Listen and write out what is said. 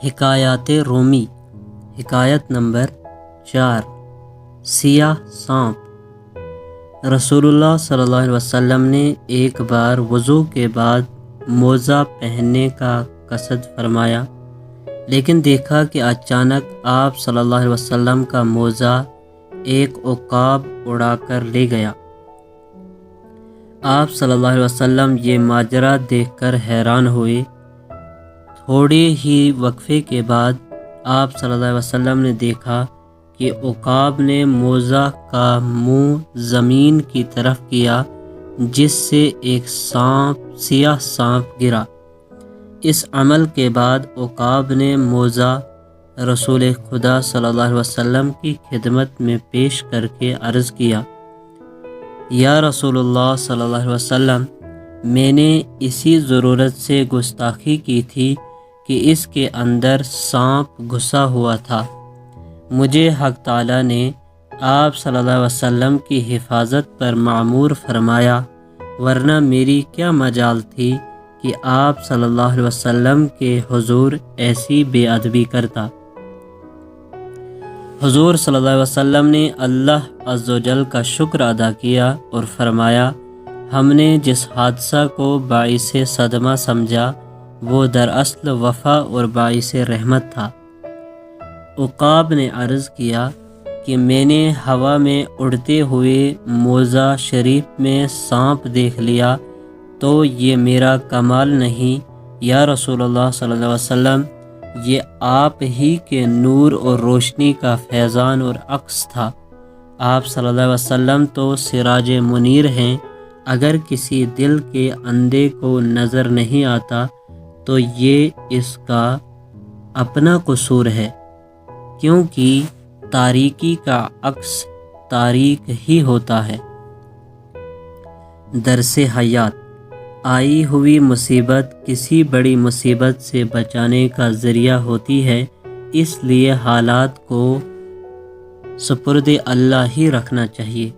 حکایات رومی حکایت نمبر 4 سیاہ سانپ۔ رسول اللہ صلی اللہ علیہ وسلم نے ایک بار وضو کے بعد موزہ پہننے کا قصد فرمایا، لیکن دیکھا کہ اچانک آپ صلی اللہ علیہ وسلم کا موزہ ایک عقاب اڑا کر لے گیا۔ آپ صلی اللہ علیہ وسلم یہ ماجرا دیکھ کر حیران ہوئے۔ تھوڑے ہی وقفے کے بعد آپ صلی اللہ علیہ وسلم نے دیکھا کہ عقاب نے موزہ کا منہ زمین کی طرف کیا، جس سے ایک سیاہ سانپ گرا۔ اس عمل کے بعد عقاب نے موزہ رسول خدا صلی اللہ علیہ وسلم کی خدمت میں پیش کر کے عرض کیا، یا رسول اللہ صلی اللہ علیہ وسلم، میں نے اسی ضرورت سے گستاخی کی تھی کہ اس کے اندر سانپ گھسا ہوا تھا۔ مجھے حق تعالیٰ نے آپ صلی اللہ علیہ وسلم کی حفاظت پر معمور فرمایا، ورنہ میری کیا مجال تھی کہ آپ صلی اللہ علیہ وسلم کے حضور ایسی بے ادبی کرتا۔ حضور صلی اللہ علیہ وسلم نے اللہ عز و جل کا شکر ادا کیا اور فرمایا، ہم نے جس حادثہ کو باعث صدمہ سمجھا وہ دراصل وفا اور باعث رحمت تھا۔ عقاب نے عرض کیا کہ میں نے ہوا میں اڑتے ہوئے موزہ شریف میں سانپ دیکھ لیا تو یہ میرا کمال نہیں، یا رسول اللہ صلی اللہ علیہ وسلم، یہ آپ ہی کے نور اور روشنی کا فیضان اور عکس تھا۔ آپ صلی اللہ علیہ وسلم تو سراج منیر ہیں، اگر کسی دل کے اندھے کو نظر نہیں آتا تو یہ اس کا اپنا قصور ہے، کیونکہ تاریکی کا عکس تاریک ہی ہوتا ہے۔ درس حیات: آئی ہوئی مصیبت کسی بڑی مصیبت سے بچانے کا ذریعہ ہوتی ہے، اس لیے حالات کو سپرد اللہ ہی رکھنا چاہیے۔